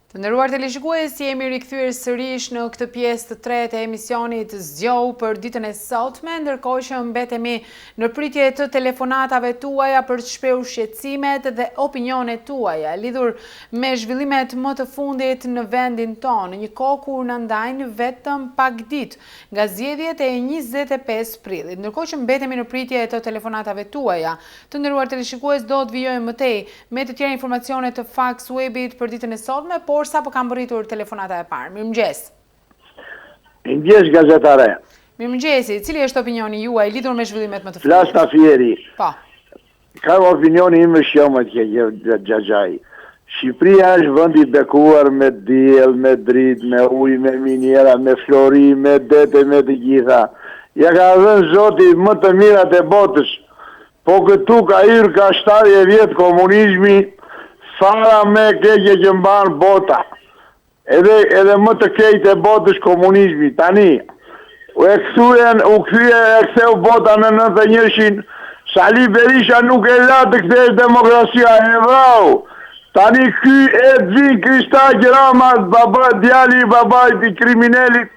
Të nderuar teleshikues, jemi rikthyer sërish në këtë pjesë të tretë e emisionit Zgjohu për ditën e sotme, ndërkohë që mbetemi në pritje të telefonatave tuaja për të shprehur shqetësimet dhe opinionet tuaja lidhur me zhvillimet më të fundit në vendin tonë, në një kohë kur na ndajnë vetëm pak ditë nga zgjedhjet e 25 prillit. Ndërkohë që mbetemi në pritje të telefonatave tuaja, të nderuar teleshikues, do të vijojmë më tej me të tjera informacione të Fax Webit për ditën e sotme, por sa po kam bërritur telefonata e parë. Mirëmëngjes. Mirëmëngjes gazetare. Mirëmëngjesi, cili është opinioni juaj lidhur me zhvillimet më të fundit? Flas Tafieri. Po. Ka opinioni im shumë të xhaxhaj. Shqipëria është vend i bekuar me diell, me dritë, me ujë, me minjera, me flori, me dete, me të gjitha. Ja ka dhënë Zoti më të mirat e botës. Po këtu ka hyrë ka 70 vjet komunizmi, fara me keqe që mban bota. Edhe më të keqe e botës komunizmi. Tani, u ktheu bota në 91-shin, Sali Berisha nuk e la të kthejë demokracia e vrau. Tani ky Edvin Kristaq Rama, djali i babait i kriminalit,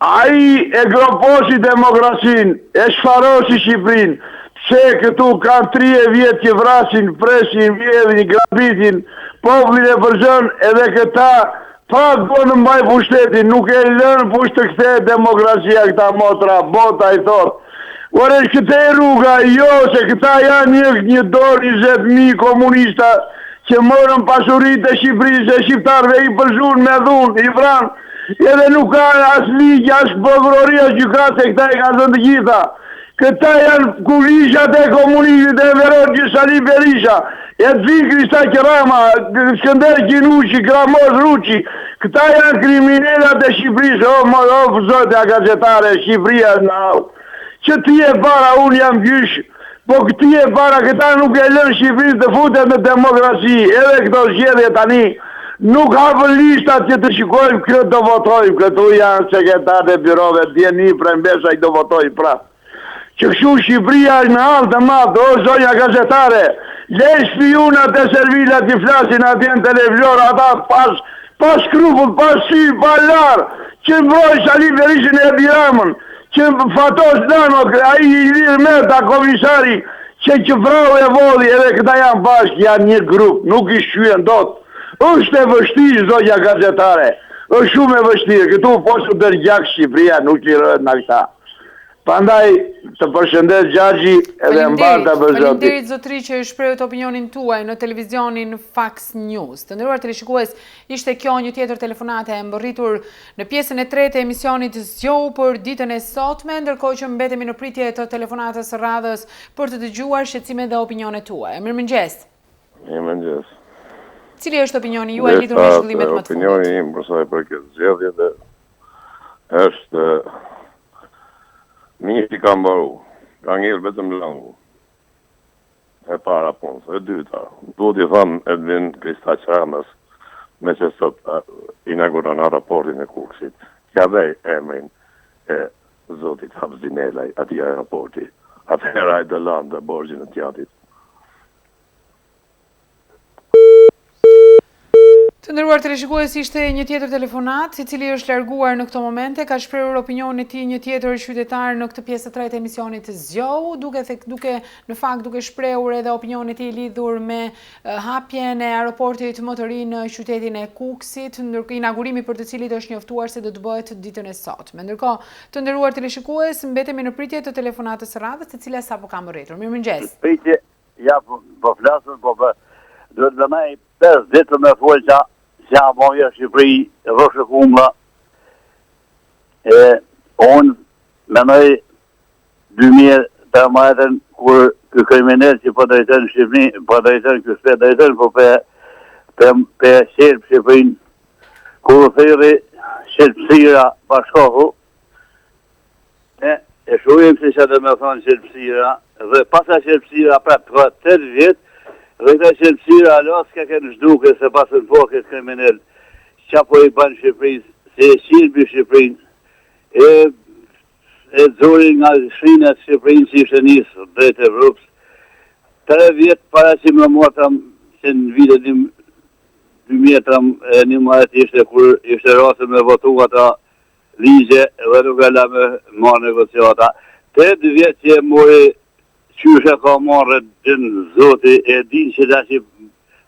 ai e groposi demokracinë, e shfarosi Shqipërinë. Se këtu kanë 30 vjetë që vrasin, presin, vjedhin, grabitin, popullin e përzën, edhe këta pak po në mbaj pushtetin, nuk e lënë pusht të kthe demokracia këta motra, bota i thot. Ore këte rruga, jo, se këta janë një dorë 20.000 komunista që morën pasurit e Shqipërisë e shqiptarve i përzun me dhun, i vran, edhe nuk ka as ligj, as prokuroria gjykatëse, këta e kanë thënë të gjitha. Këta janë kurishat e komunizmit e Verogjë Sali Berisha, Edvin Kristaq Rama, Skënder Gjinushi, Gramoz Ruçi. Këta janë kriminalat e Shqipërisë, o zotja gazetare, Shqipëria në au. Që ti e para, unë jam gjysh, po këti e para, këta nuk e lënë Shqipërisë të futet në demokraci, edhe këto zgjedhje tani. Nuk hapën listat që të shikojmë, këtë do votojmë, këtu janë sekretarët e byrove, djeni Prembesa i do votojmë prapë. Që kështu Shqipëria është në altë madhë, o zonja gazetare, lej spionat e servilat që flasin atje në televizor, ata pas skrupull, pas sy, pas larë, që mbroj Sali Berishin e Edi Ramën, që fatos Dano, a i lirë Meta, komisari, që vrau e vodhi, edhe këta janë bashkë, janë një grupë, nuk i shqyen dot. Është e vështirë, zonja gazetare, është shumë e vështirë, këtu posu dërgjak Shqipëria, nuk i rëhet në këta. Pandaj të përshëndet Gjaxhi edhe mbarta për zotin. Faleminderit zotri që shprehët opinionin tuaj në televizionin Fax News. Të nderuar teleshikues, ishte kjo një tjetër telefonate e mbërritur në pjesën e tretë e emisionit Zgjohu për ditën e sotme, ndërkohë që mbetemi në pritje të telefonatës së radhës për të dëgjuar shqetësimet dhe opinionet tuaja. Mirëmëngjes. Mirëmëngjes. Cili është opinioni juaj lidhur me zhvillimet më të fundit? Opinioni im për sa i përket zgjedhjeve është Mishti ka mbaru, ka ngellë vetëm langu, e para punës, e dyta. Do t'i thamë Edvin Kristaq Ramës, me që sot inauguron raportin e Kukësit, kja dhej emrin e zotit Habzinelaj, ati aeroporti, atëhera i dëlan dhe borgjin e tjatit. Të nderuar teleshikues, ishte një tjetër telefonat, i cili është larguar në këto momente, ka shprehur opinionin e tij një tjetër qytetar në këtë pjesë të tretë e emisionit të Zgjohu, duke shprehur edhe opinionin e tij lidhur me hapjen e aeroportit më të ri në qytetin e Kukësit, inaugurimi për të cilit është njoftuar se do të bëhet ditën e sotme. Ndërkohë, të nderuar teleshikues, mbetemi në pritje të telefonatës së radhës, e cila sapo ka mbërritur. Mirëmëngjes. Pritje, ja po flasën, po duhet të më 5 ditë me folqa që a bëmja Shqipëri rëshë kumbla. Unë menoj 2015 kur kë kriminal që po drejten Shqipëri, po drejten këspe drejten, po pe shqirë Shqipërin, kur u thiri shqirëpsira bashkohu, e shuim si që dhe me thonë shqirëpsira, dhe pasa shqirëpsira pra 8 vjetë, dhe këta shqirëpsira alo s'ka kënë shduke se pasën po këtë kriminal qa po i banë Shqipëris, se e shqirëpi Shqipërin, e dzori nga shrinat Shqipërin që ishte njësë drejt Evropës. 3 vjetë para që më motëm që në vitet një mëhet ishte kur ishte rasti me votu ata ligje dhe nuk e la me marrë negociata. 8 vjet që e mori qyshe ka marrë din zoti e din që da që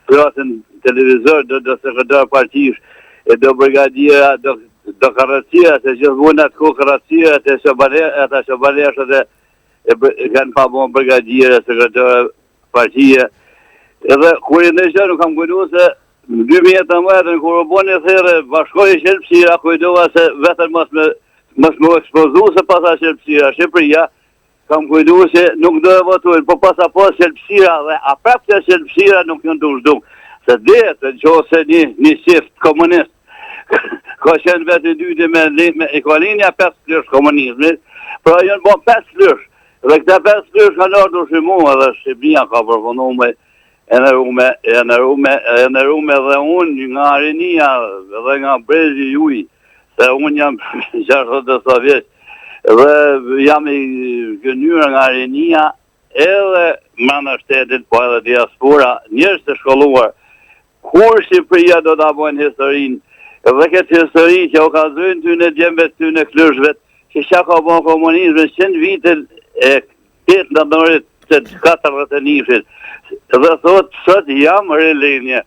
prasin televizor do sekretar partish e do brigadira do karracia se gjithmonë atë kohë karracia e shobaleshat e kanë pa bon brigadira sekretar partia edhe kur e në gjë nuk kam kujtu se në 2019 kur u bën e thërë bashkoi Shqipëria kujdova se vetëm mos më ekspozu se pasa Shqipëria kam kujtu se nuk do e votojnë, po pasa pas Shqipëria dhe a prap se Shqipëria nuk janë të ushduk. Se dhe qose një shift komunist ka qenë vetë i dyti me ekolinja 5 flysh komunizmit, pra janë bon 5 flysh. Dhe këta 5 flysh kanë ardhur shimu edhe Shqipëria ka përfunu me enerume dhe unë nga Arenia dhe nga Brezi Juj, se unë jam 60 vjeç dhe jam i gënyrë nga Arenia edhe mrena shtetit, po edhe diaspora, njerëz të shkolluar. Kur Shqipëria do ta bojnë historinë, dhe këtë histori që o ka zëjnë ty në gjembe ty në klyshve, që shka ka bon komunizme 100 vitin e 8 në nërit të 4 nishit, dhe thot, sot jam rilinje.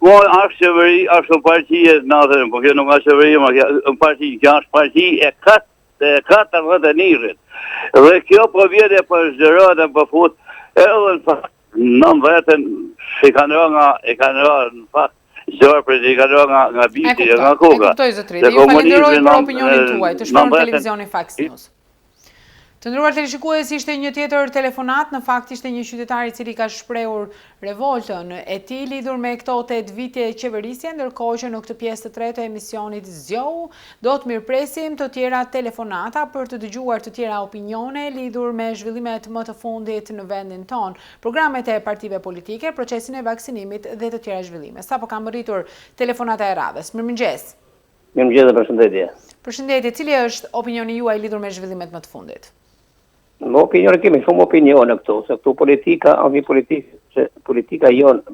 Po ashtë qeveri, ashtë partije, po kjo nuk ashtë qeveri, më partije, kjo ashtë partije e 4 nishit. Dhe kjo po vjede për zgjerat e për fut, edhe në fakt, në vetën, e kanë ra në fakt, zërë për i kanë ra nga biti, nga koka. E kuptoj, zotri, dhe ju falenderoj për opinionin tuaj, të shpërën televizioni Fox News. Të ndëruar televizionist, ishte një tjetër telefonat, në fakt ishte një qytetar i cili ka shprehur revoltën e tij lidhur me këto 8 vite qeverisje, ndërkohë që në këtë pjesë të tretë të emisionit Zgjohu do të mirëpresim të tjera telefonata për të dëgjuar të tjera opinione lidhur me zhvillimet më të fundit në vendin ton, programet e partive politike, procesin e vaksinimit dhe të tjera zhvillime. Sapo kam rritur telefonata e radhës. Mirëmëngjes. Mirëmëngjes dhe përshëndetje. Përshëndetje, cili është opinioni juaj lidhur me zhvillimet më të fundit? Në opinione kemi shumë opinione këtu, se këtu politika është një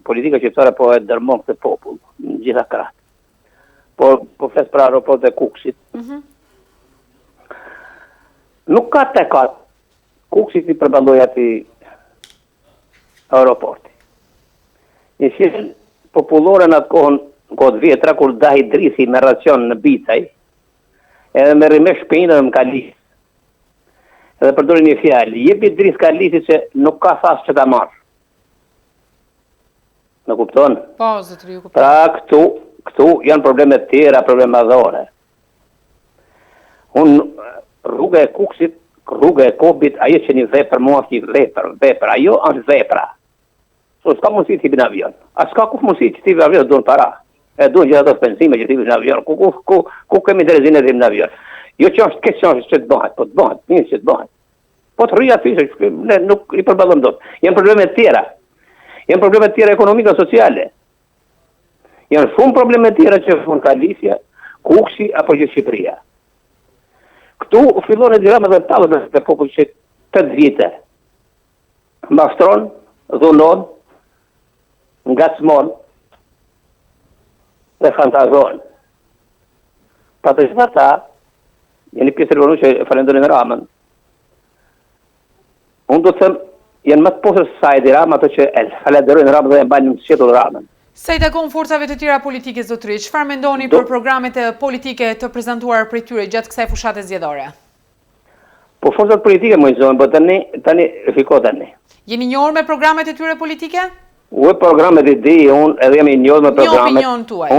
politika qytetare po e dërmon këtë popull, në gjitha kraht. Po fles për aeroport e Kuksit. Nuk ka te ka Kuksit i përballoj ati aeroporti. Një shqipë popullore në atë kohët vjetra, kur dahi drisi me racion në Bicaj, edhe me rime shpinë dhe më kalisë. Edhe përdori një fjallë, jepi dris kalisi që nuk ka thasë që ta marrë. Në kupton? Po, zotri, ju kupton. Pra këtu janë problemet tjera, problemadhore. Unë rruga e Kuksit, rruga e Kobit, ajo që një vepër mua është një vepër, ajo është vepra. So, s'ka mundësi të tipi në avion. A s'ka ku mundësi që tipi në avion, dunë para. E dunë gjitha të spensime që tipi në avion. Ku kemi drezine tim në avion. Jo që është këtë që të bëhet, po të bëhet, një që të bëhet. Po të rria fisë, nuk i përballon dot. Janë problemet tjera. Janë problemet tjera ekonomike, sociale. Janë shumë problemet tjera që fun Kalisja, Kuksi apo që Shqipëria. Këtu fillon e dirama dhe talë dhe popull që 8 vite. Mastron, dhunon, ngacmon dhe fantazon. Pa të gjitha ta, jeni pjesë rëvonu që falendorin Ramën. Unë do të thëmë, janë më të posër sajdi Ramën ato që falendorin Ramën dhe e bajnë në qetull Ramën. Sa i takon forcave të tjera politike, zotri, çfarë mendoni për programet politike të prezantuar për tyre gjatë kësaj fushate zgjedhore? Po forcat politike më zonë, po tani fiko tani. Jeni njohur me programet e tyre politike? Uë programet e di, unë edhe jam i njohur me programet. Një opinion tuaj.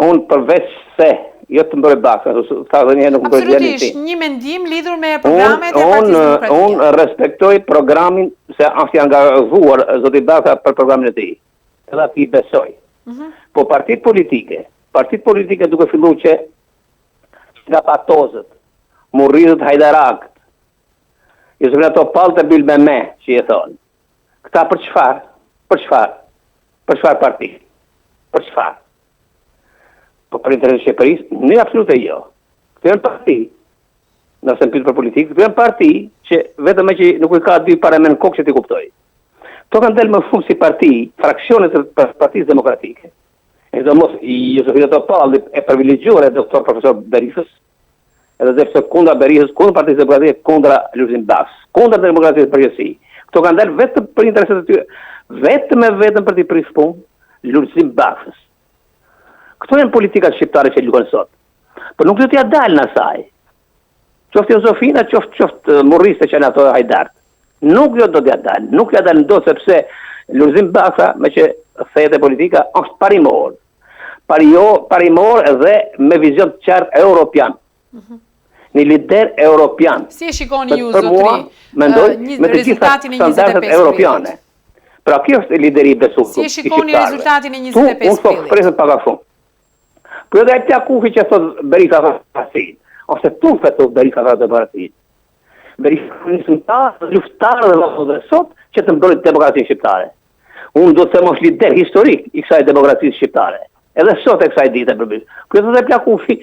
Unë përveç se jo të mbërë bakë, absolutisht, një mendim lidhur me programet e Partisë Demokratike. Unë respektoj programin se është janë angažuar zoti Baka për programin e tij. Edhe ati besoj. Po partit politike duke fillu që nga patozët, murrizët hajdarakt, i zëvën ato palë të bil me, që je thonë. Këta për qëfar? Për qëfar parti? Për qëfar? Po për interes Shqipërisë, në absolut e jo. Këtë janë parti, nëse në pytë për politikë, këtë janë parti që vetëm e që nuk i ka dy paramen kokë që t'i kuptoj. To kanë delë më shumë si parti, fraksionet të Partisë Demokratike, edhe mos Josefina Topalli e privilegjuar doktor profesor Berishës, edhe dhe kundra Berishës, kundra Partisë Demokratike, kundra Lulzim Bas, kundra demokracisë përgjithësi. Këto kanë dalë vetëm për interesat e tyre, vetëm për t'i prisë punë Lulzim Basës. Këto janë politikat shqiptare që luajnë sot. Por nuk do t'ja dalë në asaj. Qoftë Josefina, qoftë Morriste që janë ato Hajdart. Nuk do t'ja dalë, nuk t'ja dalë ndo sepse Lulzim Basa, me që thejet e politika, është parimor. Parimor edhe me vizion të qartë europian. Një lider europian. Si e shikoni ju, Për mua, mendoj, me të gjitha rezultatin e standardet 25 europiane. Pra kjo është lideri i besuar. Si e shikoni rezultatin e 25 Unë sot presën paga shumë. Por edhe tja kufi që thot Berisha Vrasin, ose tu thot Berisha Vrasin. Berisha Vrasin luftarë dhe sot që të mbrojt demokracinë shqiptare. Unë do të them është lider historik i kësaj demokracisë shqiptare. Edhe sot e kësaj dite përbërë. Kjo të dhe tja kufi,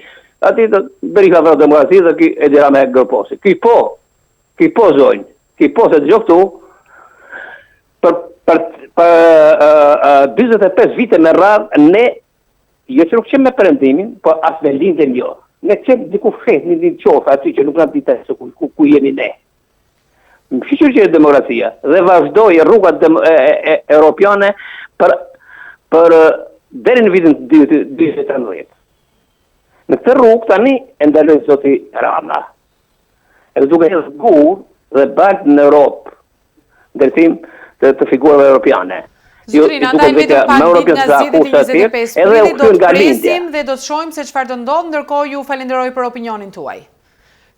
ati të Berisha Vrasin demokracisë dhe ki e dira me gërposi. Ki po zonjë, ki po se të gjoktu, për 25 vite me radhë ne jo që nuk qemë me përëndimin, po as me lindin jo. Ne qemë diku fshet, një qofë aty që nuk në ditë se ku jemi ne. Më shqyqër që e demokracia dhe vazhdoj rrugat europiane për deri në vitin 2013. Në këtë rrugë tani e ndalojnë zoti Rama. Edhe duke hedhë gur dhe balt në Europë, ndërtim të figurave europiane. Zotrina, ndaj me të pak dit nga zgjedhjet e 25 priti, do të presim dhe do të shohim se çfarë do ndodh, ndërkohë ju falenderoj për opinionin tuaj.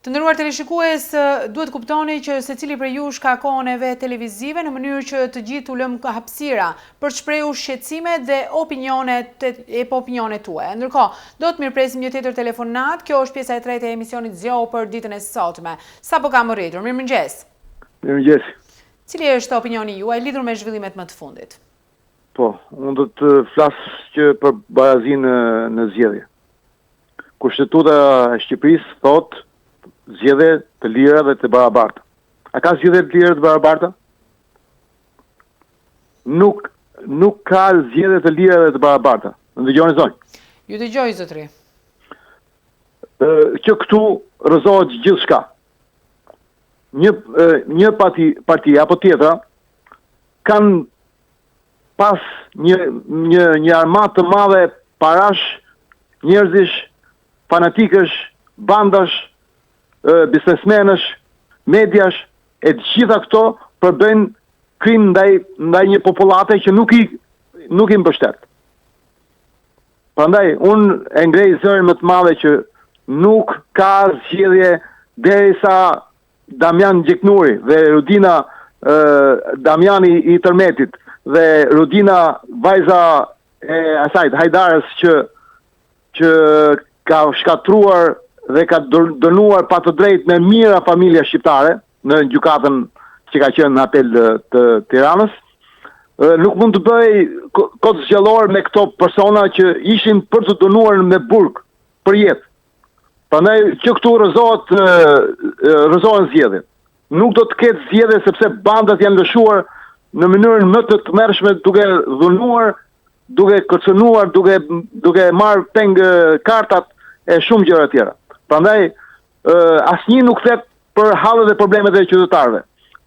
Të nderuar televizionist, duhet kuptoni që secili prej jush ka kohën e vet televizive në mënyrë që të gjithë u lëm hapësira për të shprehur shqetësime dhe opinionet tuaja. Ndërkohë, do të mirpresim një tjetër telefonat. Kjo është pjesa e tretë e emisionit Zgjohu për ditën e sotme. Sapo kam rritur. Mirëmëngjes. Mirëmëngjes. Cili është opinioni juaj lidhur me zhvillimet më të fundit? Po, unë do të flas që për barazinë në zgjedhje. Kushtetuta e Shqipërisë thotë zgjedhje të lira dhe të barabarta. A ka zgjedhje të lira dhe të barabarta? Nuk ka zgjedhje të lira dhe të barabarta. Më dëgjoni zonjë? Ju dëgjoj zotri. Që këtu rrëzohet gjithçka. Një parti apo tjetra kanë pas një armat të madhe parash, njerëzish, fanatikësh, bandash, biznesmenësh, mediash, e të gjitha këto përbëjnë krim ndaj një popullate që nuk i mbështet. Prandaj, unë e ngrej zërin më të madhe që nuk ka zgjedhje derisa Damian Gjeknuri dhe Rudina Damiani i Tërmetit dhe Rudina vajza e asajt Hajdarës që ka shkatruar dhe ka dënuar pa të drejtë me mira familja shqiptare në gjykatën që ka qenë në apel të Tiranës, nuk mund të bëj kod zgjelor me këto persona që ishin për të dënuar me burg për jetë. Prandaj që këtu rrëzohen zgjedhjet. Nuk do të ketë zgjedhje sepse bandat janë lëshuar në mënyrën më të tmerrshme, duke dhunuar, duke kërcënuar, duke marrë peng kartat e shumë gjëra tjera. Prandaj asnjë nuk flet për hallet e problemet e qytetarëve,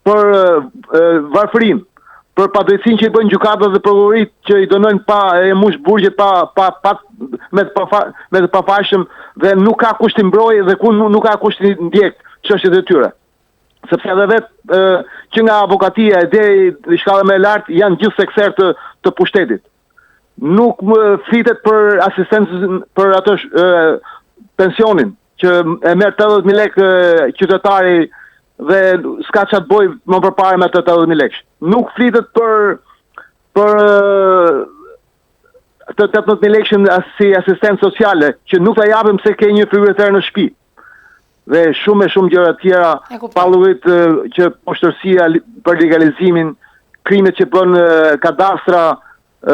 për varfërinë, për padrejtësinë që i bëjnë gjykatat dhe prokurorit që i dënojnë pa e mush burgjet me të pafajshëm dhe nuk ka kushti mbrojtje dhe ku nuk ka kushti ndjek çështjet e tyre. Sepse edhe vetë që nga avokatia e deri në shkallën më e lartë janë gjithë sekser të pushtetit. Nuk më flitet për asistencën për atë pensionin që e merr 80.000 lekë qytetari dhe s'ka çat boj më përpara me 80.000 lekë. Nuk flitet për 18.000 lekë si asistencë sociale që nuk ta japim se ke një frigorifer në shtëpi. Dhe shumë gjëra tjera, pallurit që poshtërsia për legalizimin, krimet që bën kadastra,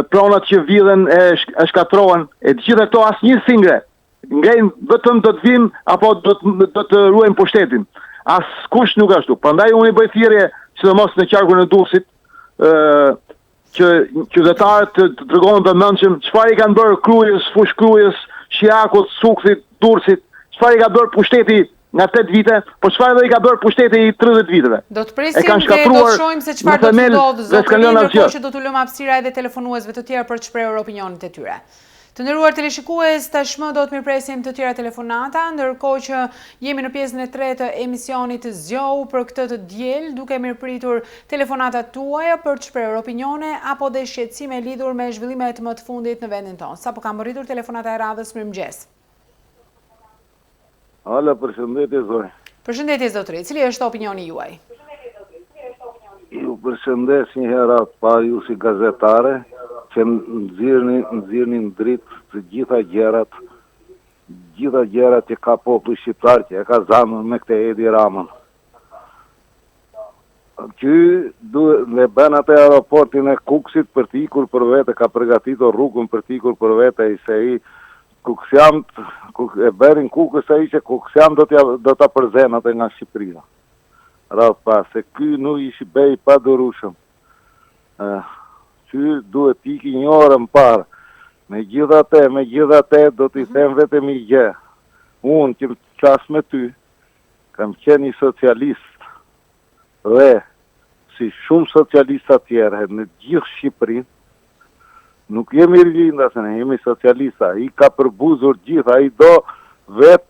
pronat që vidhen e shkatrohen, e të gjitha këto asnjë singre. Ngrejnë vetëm do të vim apo do të ruajmë pushtetin. Askush nuk ashtu. Prandaj unë i bëj thirrje, sidomos në qarkun e Durrësit, që qytetarët të tregohen të nënshëm çfarë i kanë bërë Krujës, Fush Krujës, Shiakut, Sukthit, Durrësit, çfarë i ka bërë pushteti nga 8 vite, por çfarë do i ka bërë pushteti i 30 viteve. Do të presim dhe do të shohim se çfarë do të ndodhë, zotëri, ndërkohë që do t'u lëmë hapësira edhe telefonuesve të tjerë për të shprehur opinionet e tyre. Të nderuar teleshikues, tashmë do të mirpresim të tjera telefonata, ndërkohë që jemi në pjesën e tretë të emisionit Zgjohu për këtë të diel, duke mirëpritur telefonatat tuaja për të shprehur opinione apo dhe shqetësime lidhur me zhvillimet më të fundit në vendin tonë. Sapo kam mbërritur telefonata e radhës, mirëmëngjes. Alo, përshëndetje zotëri. Përshëndetje zotëri, cili është opinioni juaj? Ju përshëndes një herë pa ju si gazetare, që nxirrnin dritë të gjitha gjërat që ka populli shqiptar, që e ka zamën me këtë Edi Ramën. Ky dhe bën atë aeroportin e Kukësit për të ikur për vete, ka përgatitur rrugën për të ikur për vete, se i Kuksiam e bërin Kukës ai që Kuksiam do ta përzen atë nga Shqipëria. Radh pas se ky nuk ishi bej pa durushëm. Që duhet iki një orë më parë. Megjithatë do t'i them vetëm një gjë. Unë që qas me ty, kam qenë një socialist dhe si shumë socialista tjerë në gjithë Shqipërinë, nuk jemi rinda se ne jemi socialista. I ka përbuzur gjitha, i doja 10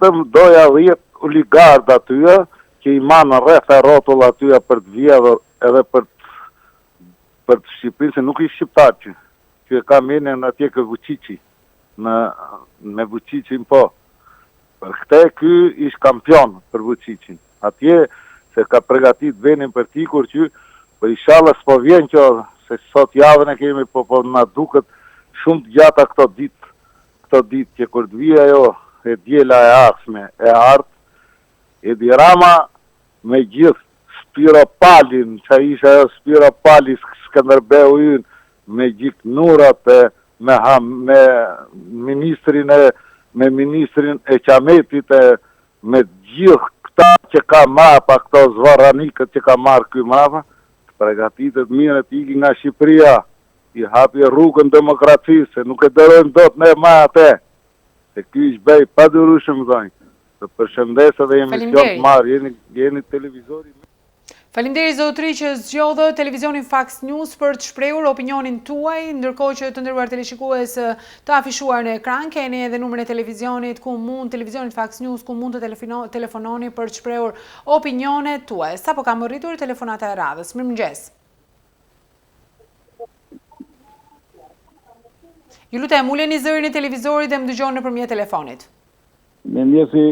oligarët atyja që i manë rreth e rotull atyja për të vjedhur edhe për të Shqipërinë, se nuk i shqiptar që e ka menën atje kë Vučići, me Vučićin po. Për këte ky ish kampion për Vučićin. Atje se ka përgatit venin për tikur që, për inshallah s'po vjen që, se sot javën e kemi, po na duket shumë të gjata këto ditë që kur të vija jo e djela e ardhshme, e ardh, Edi Rama me gjithë Spiropalin, që isha jo Spiropali Skënderbeu ynë, me gjithë nurat, me ministrin e Qametit, me gjithë këta që ka mrapa, këto zvaranikët që ka marrë ky mrapa, përgatitet mirë të iki nga Shqipëria, i hapi rrugën demokracisë, se nuk e dërojmë dot ne ma atë. Se ky ish bej pa durushëm zonjë. Të përshëndesë dhe emision të marë, jeni televizori. Faleminderit zotëri që zgjodhë televizionin Fox News për të shprehur opinionin tuaj, ndërkohë që të nderuar teleshikues të afishuar në ekran keni edhe numrin e televizionit televizionit Fox News ku mund të telefononi për të shprehur opinionet tuaj. Sapo kam rritur telefonata e radhës. Mirëmëngjes. Ju lutem, uleni zërin e televizorit dhe më dëgjoni nëpërmjet telefonit. Mirëmëngjesi.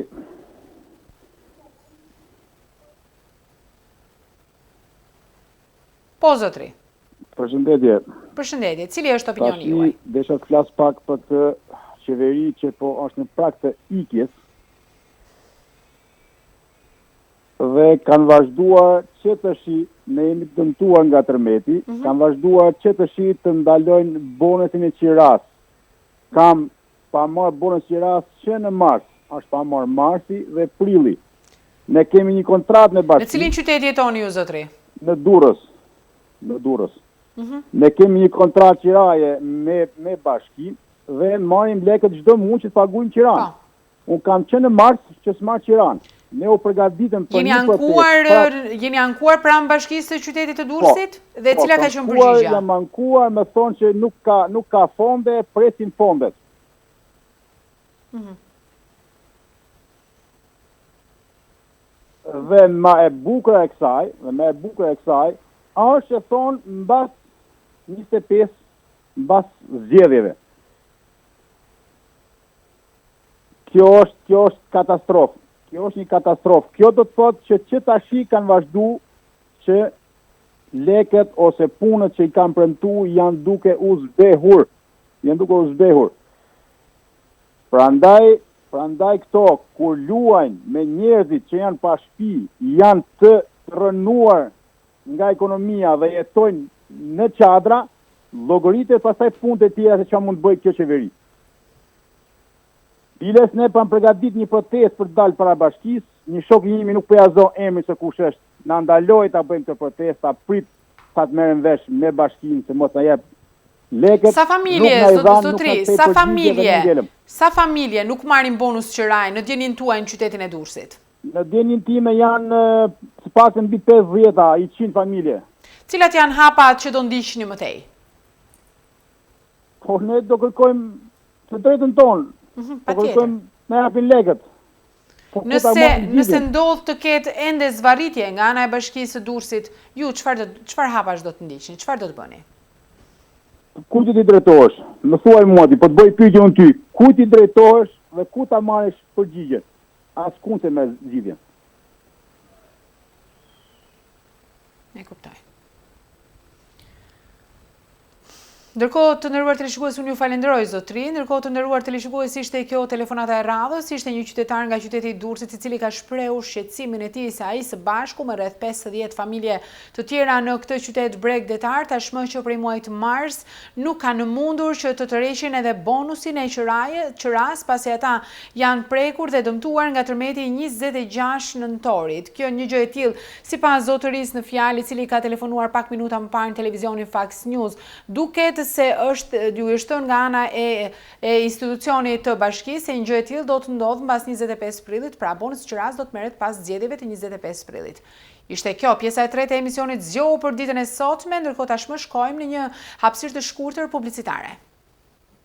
Po, zotri. Përshëndetje. Përshëndetje. Cili është opinioni juaj? Desha të flas pak për të qeveri që po është në prag të ikjes dhe kanë vazhduar qetëshi, ne jemi të dëmtuar nga tërmeti, kanë vazhduar qetëshi të ndalojnë bonesin e qiras. Kam pa marrë bonus qiras që në mars, është pa marrë marsi dhe prilli. Ne kemi një kontratë me bashki. Në cilin qytet jetoni ju, zotri? Në Durrës. Ne kemi një kontratë qiraje me bashki dhe marrim lekët çdo muaj që të paguajmë qiran. Unë kam qenë në mars që s'marr qiran. Ne u përgatitëm për një protestë. Jeni ankuar pranë bashkisë së qytetit të Durrësit? Dhe cila ka qenë përgjigjja? Jam ankuar, më thonë që nuk ka fonde, presin fondet. Dhe më e bukur e kësaj, është që thonë mbas 25, mbas zgjedhjeve. Kjo është katastrofë. Kjo është një katastrofë. Kjo do të thotë që tashi kanë vazhdu që leket ose punët që i kanë premtu janë duke u zbehur. Prandaj këto, kur luajnë me njerëzit që janë pa shtëpi, janë të rënuar nga ekonomia dhe jetojnë në çadra, llogaritet pastaj punët e tjera se çfarë mund të bëjë kjo qeveri. Biles ne pa përgatit një protestë për të dalë para bashkisë, një shok i imi nuk përjazon emrin se kush është, na ndaloi ta bëjmë këtë protestë, ta prit ta të merren vesh me bashkinë se mos na jep lekët. Sa familje, zotri, sa familje nuk marrin bonus qëraj në djenin tuaj në qytetin e Durrësit? Në djenin time janë sipas mbi 50 familje. Cilat janë hapat që do ndiqni më tej? Po ne do kërkojmë të drejtën tonë. Po kërkojmë me japin lekët. Nëse ndodh të ketë ende zvarritje nga ana e Bashkisë së Durrësit, ju çfarë hapash do të ndiqni? Çfarë do të bëni? Ku ti drejtohesh? Më thuaj mua ti, po të bëj pyetje unë ty. Ku ti drejtohesh dhe ku ta marrësh përgjigje? Askund se me zgjidhjen. E kuptoj. Ndërkohë të nderuar teleshikues, unë ju falenderoj zotri. Ndërkohë të nderuar teleshikues, ishte kjo telefonata e radhës, ishte një qytetar nga qyteti i Durrësit, i cili ka shprehur shqetësimin e tij se ai së bashku me rreth 50 familje të tjera në këtë qytet bregdetar tashmë që prej muajit mars nuk kanë mundur që të tërheqin edhe bonusin e qëras, pasi ata janë prekur dhe dëmtuar nga tërmeti 26 nëntorit. Kjo një gjë e tillë, sipas zotërisë në fjalë, i cili ka telefonuar pak minuta më parë në televizionin Fox News, duket se ju është nga ana e institucionit të bashkisë se një gjë e tillë do të ndodhë mbas 25 prillit, pra bonusi qëras do të merret pas zgjedhjeve të 25 prillit. Ishte kjo pjesa e tretë e emisionit Zgjohu për ditën e sotme, ndërkohë tashmë shkojmë në një hapësirë të shkurtër publicitare.